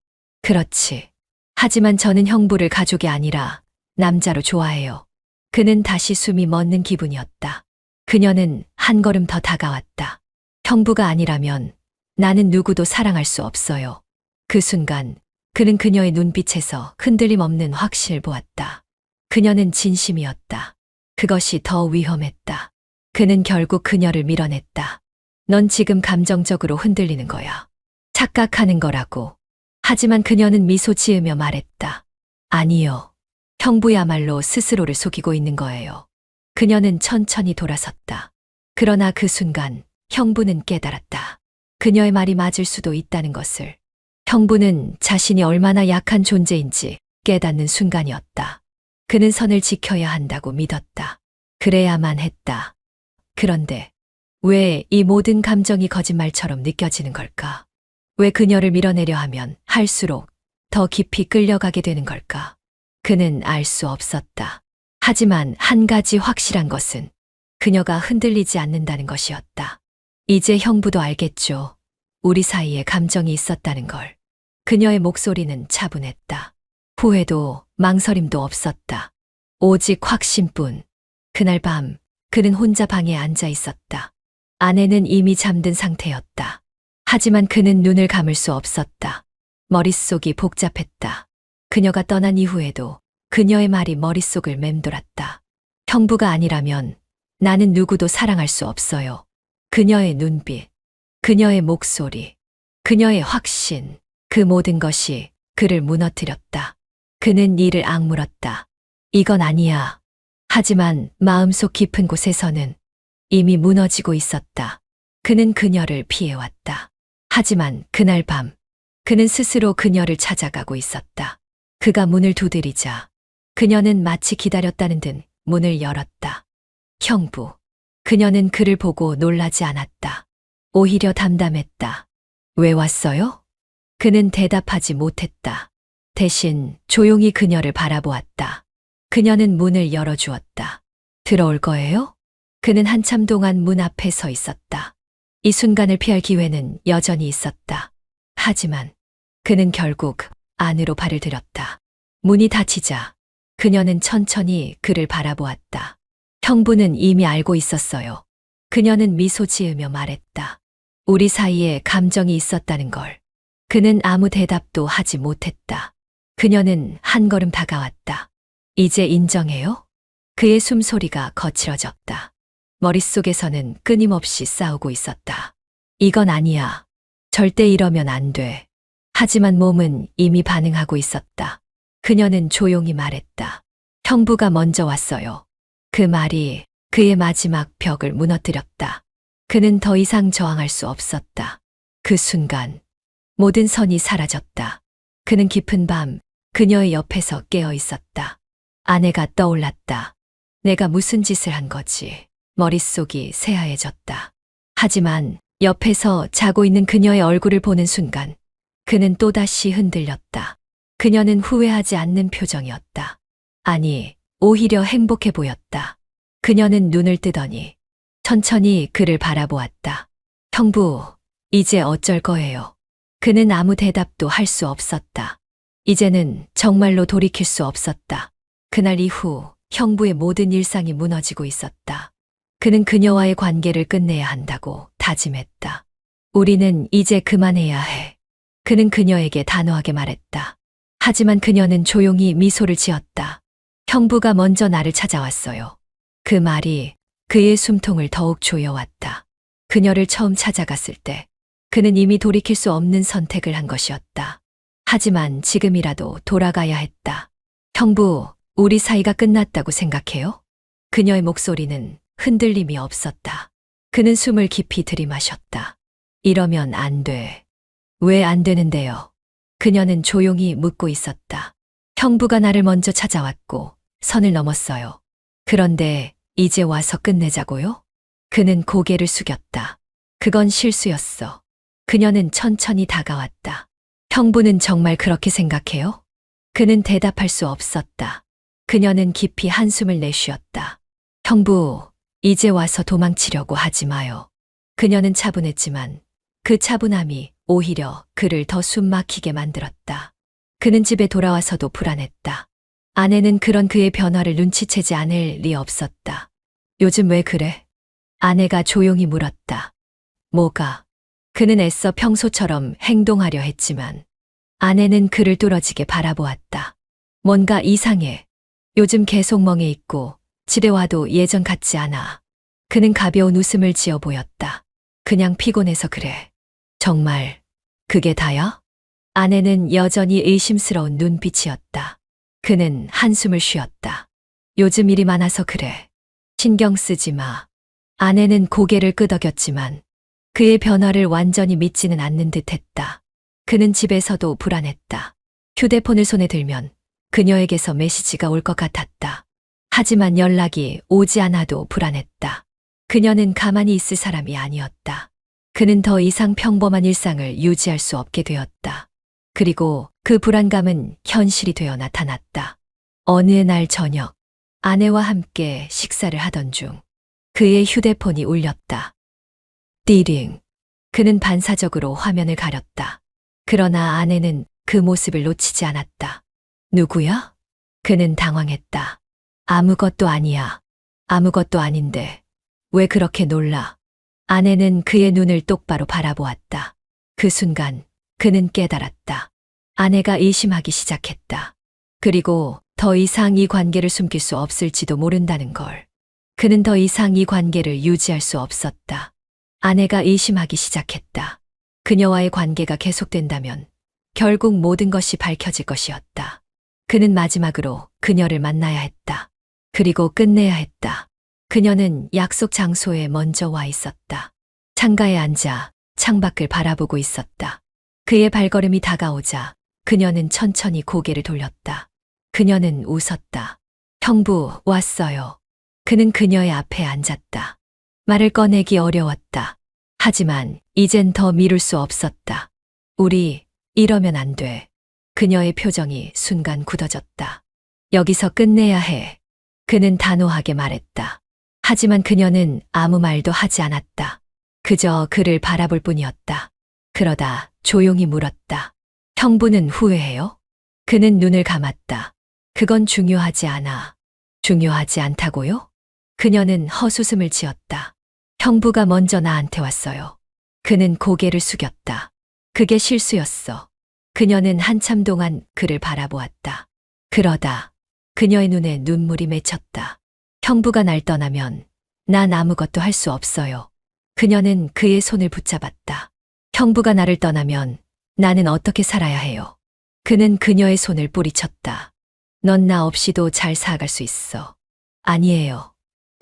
그렇지. 하지만 저는 형부를 가족이 아니라 남자로 좋아해요. 그는 다시 숨이 멎는 기분이었다. 그녀는 한 걸음 더 다가왔다. 형부가 아니라면 나는 누구도 사랑할 수 없어요. 그 순간 그는 그녀의 눈빛에서 흔들림 없는 확신을 보았다. 그녀는 진심이었다. 그것이 더 위험했다. 그는 결국 그녀를 밀어냈다. 넌 지금 감정적으로 흔들리는 거야. 착각하는 거라고. 하지만 그녀는 미소 지으며 말했다. 아니요. 형부야말로 스스로를 속이고 있는 거예요. 그녀는 천천히 돌아섰다. 그러나 그 순간 형부는 깨달았다. 그녀의 말이 맞을 수도 있다는 것을. 형부는 자신이 얼마나 약한 존재인지 깨닫는 순간이었다. 그는 선을 지켜야 한다고 믿었다. 그래야만 했다. 그런데 왜 이 모든 감정이 거짓말처럼 느껴지는 걸까? 왜 그녀를 밀어내려 하면 할수록 더 깊이 끌려가게 되는 걸까? 그는 알 수 없었다. 하지만 한 가지 확실한 것은 그녀가 흔들리지 않는다는 것이었다. 이제 형부도 알겠죠. 우리 사이에 감정이 있었다는 걸. 그녀의 목소리는 차분했다. 후회도 망설임도 없었다. 오직 확신뿐. 그날 밤 그는 혼자 방에 앉아 있었다. 아내는 이미 잠든 상태였다. 하지만 그는 눈을 감을 수 없었다. 머릿속이 복잡했다. 그녀가 떠난 이후에도 그녀의 말이 머릿속을 맴돌았다. 형부가 아니라면 나는 누구도 사랑할 수 없어요. 그녀의 눈빛, 그녀의 목소리, 그녀의 확신, 그 모든 것이 그를 무너뜨렸다. 그는 이를 악물었다. 이건 아니야. 하지만 마음속 깊은 곳에서는 이미 무너지고 있었다. 그는 그녀를 피해왔다. 하지만 그날 밤, 그는 스스로 그녀를 찾아가고 있었다. 그가 문을 두드리자 그녀는 마치 기다렸다는 듯 문을 열었다. 형부. 그녀는 그를 보고 놀라지 않았다. 오히려 담담했다. 왜 왔어요? 그는 대답하지 못했다. 대신 조용히 그녀를 바라보았다. 그녀는 문을 열어주었다. 들어올 거예요? 그는 한참 동안 문 앞에 서 있었다. 이 순간을 피할 기회는 여전히 있었다. 하지만 그는 결국 안으로 발을 들였다. 문이 닫히자 그녀는 천천히 그를 바라보았다. 형부는 이미 알고 있었어요. 그녀는 미소 지으며 말했다. 우리 사이에 감정이 있었다는 걸. 그는 아무 대답도 하지 못했다. 그녀는 한 걸음 다가왔다. 이제 인정해요? 그의 숨소리가 거칠어졌다. 머릿속에서는 끊임없이 싸우고 있었다. 이건 아니야. 절대 이러면 안 돼. 하지만 몸은 이미 반응하고 있었다. 그녀는 조용히 말했다. 형부가 먼저 왔어요. 그 말이 그의 마지막 벽을 무너뜨렸다. 그는 더 이상 저항할 수 없었다. 그 순간 모든 선이 사라졌다. 그는 깊은 밤 그녀의 옆에서 깨어 있었다. 아내가 떠올랐다. 내가 무슨 짓을 한 거지. 머릿속이 새하얘졌다. 하지만 옆에서 자고 있는 그녀의 얼굴을 보는 순간 그는 또다시 흔들렸다. 그녀는 후회하지 않는 표정이었다. 아니, 오히려 행복해 보였다. 그녀는 눈을 뜨더니 천천히 그를 바라보았다. 형부, 이제 어쩔 거예요? 그는 아무 대답도 할 수 없었다. 이제는 정말로 돌이킬 수 없었다. 그날 이후 형부의 모든 일상이 무너지고 있었다. 그는 그녀와의 관계를 끝내야 한다고 다짐했다. 우리는 이제 그만해야 해. 그는 그녀에게 단호하게 말했다. 하지만 그녀는 조용히 미소를 지었다. 형부가 먼저 나를 찾아왔어요. 그 말이 그의 숨통을 더욱 조여왔다. 그녀를 처음 찾아갔을 때 그는 이미 돌이킬 수 없는 선택을 한 것이었다. 하지만 지금이라도 돌아가야 했다. 형부, 우리 사이가 끝났다고 생각해요? 그녀의 목소리는 흔들림이 없었다. 그는 숨을 깊이 들이마셨다. 이러면 안 돼. 왜 안 되는데요? 그녀는 조용히 묻고 있었다. 형부가 나를 먼저 찾아왔고 선을 넘었어요. 그런데 이제 와서 끝내자고요? 그는 고개를 숙였다. 그건 실수였어. 그녀는 천천히 다가왔다. 형부는 정말 그렇게 생각해요? 그는 대답할 수 없었다. 그녀는 깊이 한숨을 내쉬었다. 형부, 이제 와서 도망치려고 하지 마요. 그녀는 차분했지만 그 차분함이 오히려 그를 더 숨막히게 만들었다. 그는 집에 돌아와서도 불안했다. 아내는 그런 그의 변화를 눈치채지 않을 리 없었다. 요즘 왜 그래? 아내가 조용히 물었다. 뭐가? 그는 애써 평소처럼 행동하려 했지만 아내는 그를 뚫어지게 바라보았다. 뭔가 이상해. 요즘 계속 멍해 있고 집에 와도 예전 같지 않아. 그는 가벼운 웃음을 지어 보였다. 그냥 피곤해서 그래. 정말 그게 다야? 아내는 여전히 의심스러운 눈빛이었다. 그는 한숨을 쉬었다. 요즘 일이 많아서 그래. 신경 쓰지 마. 아내는 고개를 끄덕였지만 그의 변화를 완전히 믿지는 않는 듯했다. 그는 집에서도 불안했다. 휴대폰을 손에 들면 그녀에게서 메시지가 올 것 같았다. 하지만 연락이 오지 않아도 불안했다. 그녀는 가만히 있을 사람이 아니었다. 그는 더 이상 평범한 일상을 유지할 수 없게 되었다. 그리고 그 불안감은 현실이 되어 나타났다. 어느 날 저녁, 아내와 함께 식사를 하던 중 그의 휴대폰이 울렸다. 띠링. 그는 반사적으로 화면을 가렸다. 그러나 아내는 그 모습을 놓치지 않았다. 누구야? 그는 당황했다. 아무것도 아니야. 아무것도 아닌데 왜 그렇게 놀라? 아내는 그의 눈을 똑바로 바라보았다. 그 순간 그는 깨달았다. 아내가 의심하기 시작했다. 그리고 더 이상 이 관계를 숨길 수 없을지도 모른다는 걸. 그는 더 이상 이 관계를 유지할 수 없었다. 아내가 의심하기 시작했다. 그녀와의 관계가 계속된다면 결국 모든 것이 밝혀질 것이었다. 그는 마지막으로 그녀를 만나야 했다. 그리고 끝내야 했다. 그녀는 약속 장소에 먼저 와 있었다. 창가에 앉아 창밖을 바라보고 있었다. 그의 발걸음이 다가오자 그녀는 천천히 고개를 돌렸다. 그녀는 웃었다. 형부, 왔어요. 그는 그녀의 앞에 앉았다. 말을 꺼내기 어려웠다. 하지만 이젠 더 미룰 수 없었다. 우리 이러면 안 돼. 그녀의 표정이 순간 굳어졌다. 여기서 끝내야 해. 그는 단호하게 말했다. 하지만 그녀는 아무 말도 하지 않았다. 그저 그를 바라볼 뿐이었다. 그러다 조용히 물었다. 형부는 후회해요? 그는 눈을 감았다. 그건 중요하지 않아. 중요하지 않다고요? 그녀는 헛웃음을 지었다. 형부가 먼저 나한테 왔어요. 그는 고개를 숙였다. 그게 실수였어. 그녀는 한참 동안 그를 바라보았다. 그러다 그녀의 눈에 눈물이 맺혔다. 형부가 날 떠나면 난 아무것도 할 수 없어요. 그녀는 그의 손을 붙잡았다. 형부가 나를 떠나면 나는 어떻게 살아야 해요? 그는 그녀의 손을 뿌리쳤다. 넌 나 없이도 잘 살아갈 수 있어. 아니에요.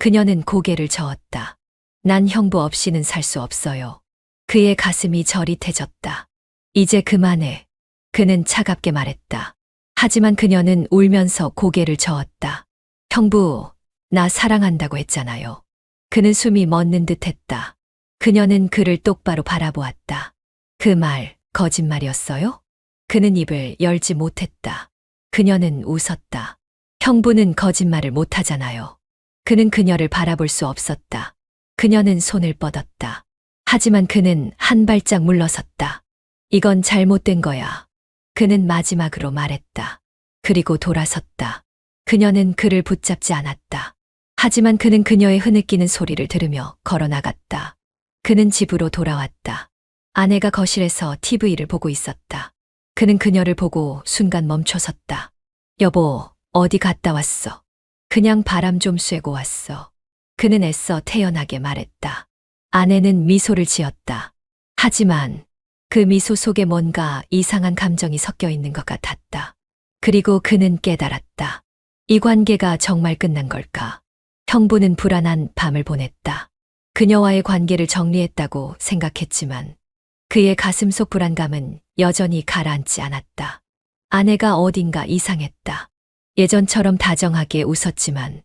그녀는 고개를 저었다. 난 형부 없이는 살 수 없어요. 그의 가슴이 저릿해졌다. 이제 그만해. 그는 차갑게 말했다. 하지만 그녀는 울면서 고개를 저었다. 형부, 나 사랑한다고 했잖아요. 그는 숨이 멎는 듯 했다. 그녀는 그를 똑바로 바라보았다. 그 말, 거짓말이었어요? 그는 입을 열지 못했다. 그녀는 웃었다. 형부는 거짓말을 못하잖아요. 그는 그녀를 바라볼 수 없었다. 그녀는 손을 뻗었다. 하지만 그는 한 발짝 물러섰다. 이건 잘못된 거야. 그는 마지막으로 말했다. 그리고 돌아섰다. 그녀는 그를 붙잡지 않았다. 하지만 그는 그녀의 흐느끼는 소리를 들으며 걸어나갔다. 그는 집으로 돌아왔다. 아내가 거실에서 TV를 보고 있었다. 그는 그녀를 보고 순간 멈춰섰다. 여보, 어디 갔다 왔어? 그냥 바람 좀 쐬고 왔어. 그는 애써 태연하게 말했다. 아내는 미소를 지었다. 하지만 그 미소 속에 뭔가 이상한 감정이 섞여 있는 것 같았다. 그리고 그는 깨달았다. 이 관계가 정말 끝난 걸까? 형부는 불안한 밤을 보냈다. 그녀와의 관계를 정리했다고 생각했지만 그의 가슴 속 불안감은 여전히 가라앉지 않았다. 아내가 어딘가 이상했다. 예전처럼 다정하게 웃었지만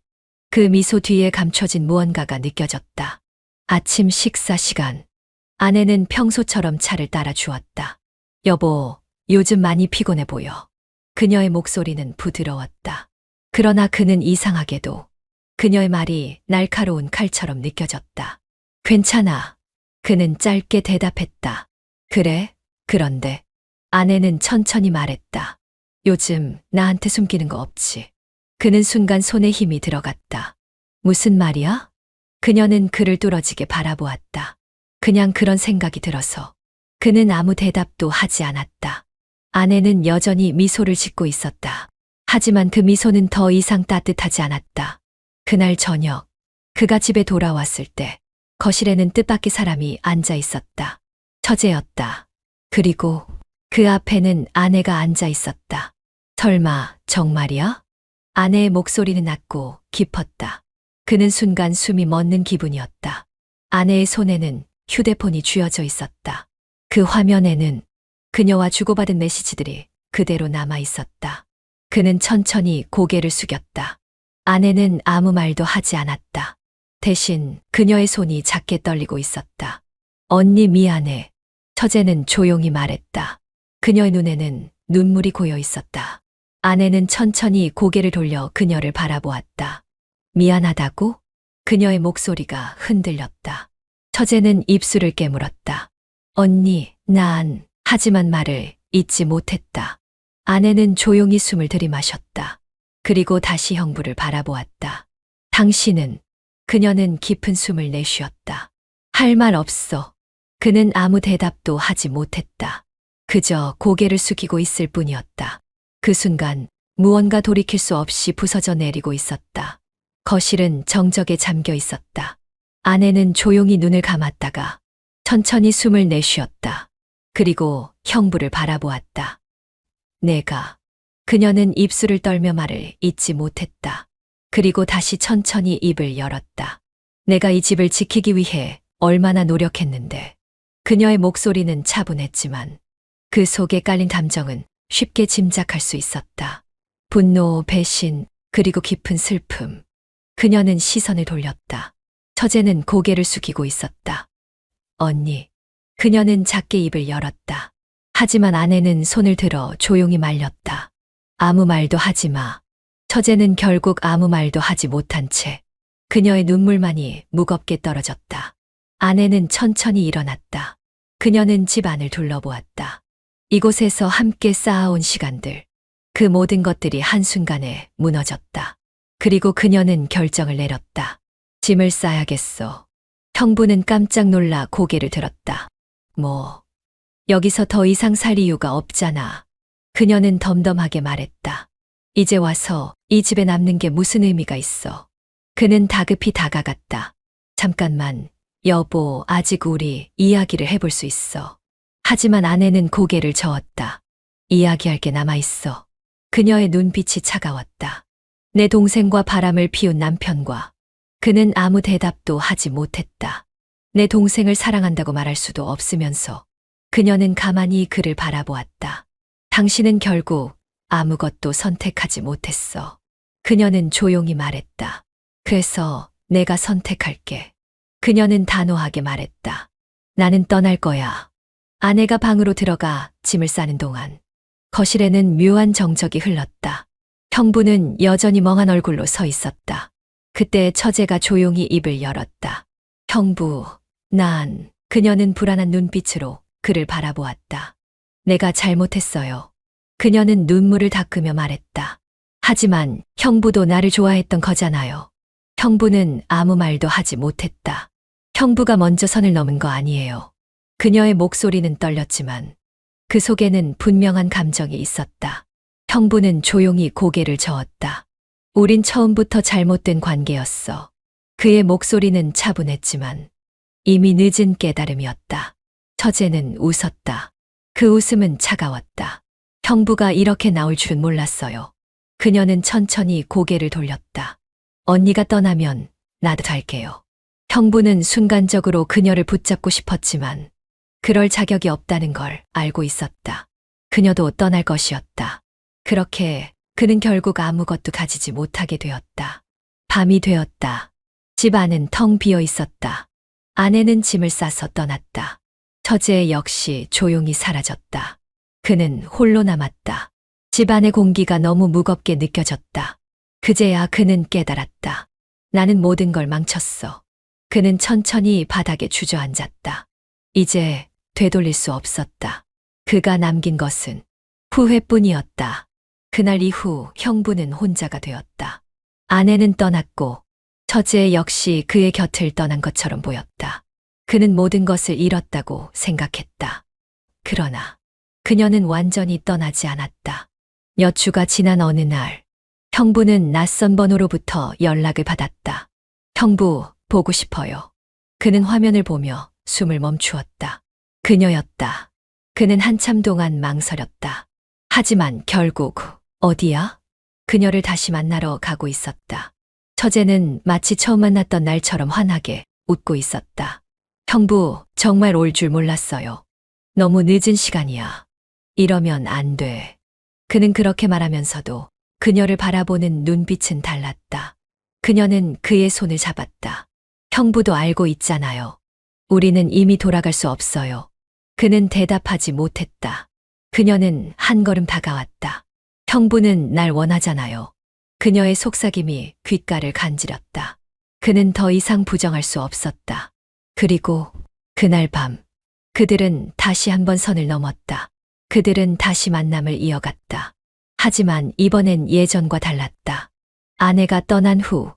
그 미소 뒤에 감춰진 무언가가 느껴졌다. 아침 식사 시간. 아내는 평소처럼 차를 따라 주었다. 여보, 요즘 많이 피곤해 보여. 그녀의 목소리는 부드러웠다. 그러나 그는 이상하게도 그녀의 말이 날카로운 칼처럼 느껴졌다. 괜찮아. 그는 짧게 대답했다. 그래? 그런데 아내는 천천히 말했다. 요즘 나한테 숨기는 거 없지? 그는 순간 손에 힘이 들어갔다. 무슨 말이야? 그녀는 그를 뚫어지게 바라보았다. 그냥 그런 생각이 들어서. 그는 아무 대답도 하지 않았다. 아내는 여전히 미소를 짓고 있었다. 하지만 그 미소는 더 이상 따뜻하지 않았다. 그날 저녁, 그가 집에 돌아왔을 때 거실에는 뜻밖의 사람이 앉아 있었다. 처제였다. 그리고 그 앞에는 아내가 앉아 있었다. 설마 정말이야? 아내의 목소리는 낮고 깊었다. 그는 순간 숨이 멎는 기분이었다. 아내의 손에는 휴대폰이 쥐어져 있었다. 그 화면에는 그녀와 주고받은 메시지들이 그대로 남아 있었다. 그는 천천히 고개를 숙였다. 아내는 아무 말도 하지 않았다. 대신 그녀의 손이 작게 떨리고 있었다. 언니 미안해. 처제는 조용히 말했다. 그녀의 눈에는 눈물이 고여 있었다. 아내는 천천히 고개를 돌려 그녀를 바라보았다. 미안하다고? 그녀의 목소리가 흔들렸다. 처제는 입술을 깨물었다. 언니, 하지만 말을 잇지 못했다. 아내는 조용히 숨을 들이마셨다. 그리고 다시 형부를 바라보았다. 당신은, 그녀는 깊은 숨을 내쉬었다. 할 말 없어. 그는 아무 대답도 하지 못했다. 그저 고개를 숙이고 있을 뿐이었다. 그 순간 무언가 돌이킬 수 없이 부서져 내리고 있었다. 거실은 정적에 잠겨 있었다. 아내는 조용히 눈을 감았다가 천천히 숨을 내쉬었다. 그리고 형부를 바라보았다. 그녀는 입술을 떨며 말을 잇지 못했다. 그리고 다시 천천히 입을 열었다. 내가 이 집을 지키기 위해 얼마나 노력했는데. 그녀의 목소리는 차분했지만 그 속에 깔린 감정은 쉽게 짐작할 수 있었다. 분노, 배신, 그리고 깊은 슬픔. 그녀는 시선을 돌렸다. 처제는 고개를 숙이고 있었다. 언니. 그녀는 작게 입을 열었다. 하지만 아내는 손을 들어 조용히 말렸다. 아무 말도 하지 마. 처제는 결국 아무 말도 하지 못한 채 그녀의 눈물만이 무겁게 떨어졌다. 아내는 천천히 일어났다. 그녀는 집안을 둘러보았다. 이곳에서 함께 쌓아온 시간들, 그 모든 것들이 한순간에 무너졌다. 그리고 그녀는 결정을 내렸다. 짐을 싸야겠어. 형부는 깜짝 놀라 고개를 들었다. 뭐, 여기서 더 이상 살 이유가 없잖아. 그녀는 덤덤하게 말했다. 이제 와서 이 집에 남는 게 무슨 의미가 있어. 그는 다급히 다가갔다. 잠깐만, 여보, 아직 우리 이야기를 해볼 수 있어. 하지만 아내는 고개를 저었다. 이야기할 게 남아있어. 그녀의 눈빛이 차가웠다. 내 동생과 바람을 피운 남편과 그는 아무 대답도 하지 못했다. 내 동생을 사랑한다고 말할 수도 없으면서 그녀는 가만히 그를 바라보았다. 당신은 결국 아무것도 선택하지 못했어. 그녀는 조용히 말했다. 그래서 내가 선택할게. 그녀는 단호하게 말했다. 나는 떠날 거야. 아내가 방으로 들어가 짐을 싸는 동안 거실에는 묘한 정적이 흘렀다. 형부는 여전히 멍한 얼굴로 서 있었다. 그때 처제가 조용히 입을 열었다. 형부, 그녀는 불안한 눈빛으로 그를 바라보았다. 내가 잘못했어요. 그녀는 눈물을 닦으며 말했다. 하지만 형부도 나를 좋아했던 거잖아요. 형부는 아무 말도 하지 못했다. 형부가 먼저 선을 넘은 거 아니에요. 그녀의 목소리는 떨렸지만 그 속에는 분명한 감정이 있었다. 형부는 조용히 고개를 저었다. 우린 처음부터 잘못된 관계였어. 그의 목소리는 차분했지만 이미 늦은 깨달음이었다. 처제는 웃었다. 그 웃음은 차가웠다. 형부가 이렇게 나올 줄은 몰랐어요. 그녀는 천천히 고개를 돌렸다. 언니가 떠나면 나도 갈게요. 형부는 순간적으로 그녀를 붙잡고 싶었지만 그럴 자격이 없다는 걸 알고 있었다. 그녀도 떠날 것이었다. 그렇게 그는 결국 아무것도 가지지 못하게 되었다. 밤이 되었다. 집 안은 텅 비어 있었다. 아내는 짐을 싸서 떠났다. 처제 역시 조용히 사라졌다. 그는 홀로 남았다. 집 안의 공기가 너무 무겁게 느껴졌다. 그제야 그는 깨달았다. 나는 모든 걸 망쳤어. 그는 천천히 바닥에 주저앉았다. 이제 되돌릴 수 없었다. 그가 남긴 것은 후회뿐이었다. 그날 이후 형부는 혼자가 되었다. 아내는 떠났고 처제 역시 그의 곁을 떠난 것처럼 보였다. 그는 모든 것을 잃었다고 생각했다. 그러나 그녀는 완전히 떠나지 않았다. 몇 주가 지난 어느 날 형부는 낯선 번호로부터 연락을 받았다. 형부, 보고 싶어요. 그는 화면을 보며 숨을 멈추었다. 그녀였다. 그는 한참 동안 망설였다. 하지만 결국 어디야? 그녀를 다시 만나러 가고 있었다. 처제는 마치 처음 만났던 날처럼 환하게 웃고 있었다. 형부, 정말 올 줄 몰랐어요. 너무 늦은 시간이야. 이러면 안 돼. 그는 그렇게 말하면서도 그녀를 바라보는 눈빛은 달랐다. 그녀는 그의 손을 잡았다. 형부도 알고 있잖아요. 우리는 이미 돌아갈 수 없어요. 그는 대답하지 못했다. 그녀는 한 걸음 다가왔다. 형부는 날 원하잖아요. 그녀의 속삭임이 귓가를 간지렸다. 그는 더 이상 부정할 수 없었다. 그리고 그날 밤, 그들은 다시 한번 선을 넘었다. 그들은 다시 만남을 이어갔다. 하지만 이번엔 예전과 달랐다. 아내가 떠난 후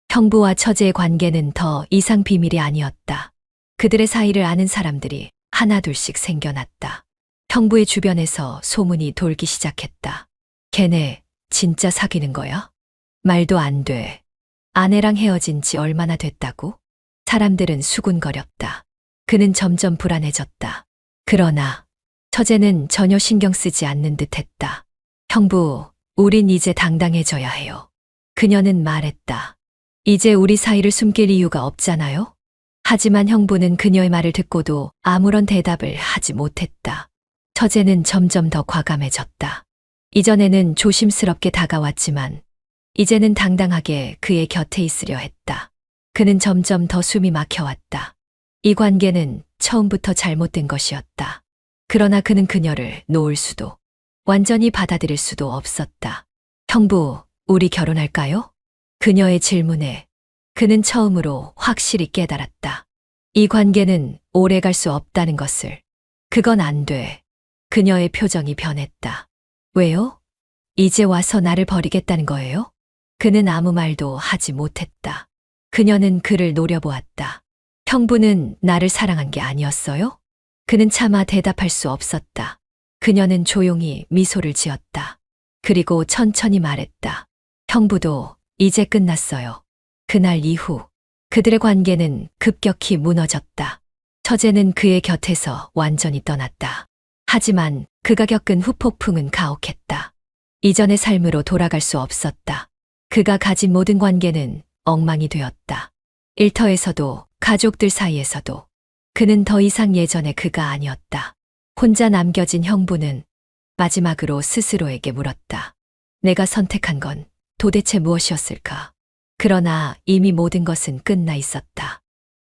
형부와 처제의 관계는 더 이상 비밀이 아니었다. 그들의 사이를 아는 사람들이 하나둘씩 생겨났다. 형부의 주변에서 소문이 돌기 시작했다. 걔네 진짜 사귀는 거야? 말도 안 돼. 아내랑 헤어진 지 얼마나 됐다고? 사람들은 수군거렸다. 그는 점점 불안해졌다. 그러나 처제는 전혀 신경 쓰지 않는 듯 했다. 형부, 우린 이제 당당해져야 해요. 그녀는 말했다. 이제 우리 사이를 숨길 이유가 없잖아요? 하지만 형부는 그녀의 말을 듣고도 아무런 대답을 하지 못했다. 처제는 점점 더 과감해졌다. 이전에는 조심스럽게 다가왔지만 이제는 당당하게 그의 곁에 있으려 했다. 그는 점점 더 숨이 막혀왔다. 이 관계는 처음부터 잘못된 것이었다. 그러나 그는 그녀를 놓을 수도, 완전히 받아들일 수도 없었다. 형부, 우리 결혼할까요? 그녀의 질문에 그는 처음으로 확실히 깨달았다. 이 관계는 오래 갈 수 없다는 것을. 그건 안 돼. 그녀의 표정이 변했다. 왜요? 이제 와서 나를 버리겠다는 거예요? 그는 아무 말도 하지 못했다. 그녀는 그를 노려보았다. 형부는 나를 사랑한 게 아니었어요? 그는 차마 대답할 수 없었다. 그녀는 조용히 미소를 지었다. 그리고 천천히 말했다. 형부도 이제 끝났어요. 그날 이후 그들의 관계는 급격히 무너졌다. 처제는 그의 곁에서 완전히 떠났다. 하지만 그가 겪은 후폭풍은 가혹했다. 이전의 삶으로 돌아갈 수 없었다. 그가 가진 모든 관계는 엉망이 되었다. 일터에서도 가족들 사이에서도 그는 더 이상 예전의 그가 아니었다. 혼자 남겨진 형부는 마지막으로 스스로에게 물었다. 내가 선택한 건 도대체 무엇이었을까? 그러나 이미 모든 것은 끝나 있었다.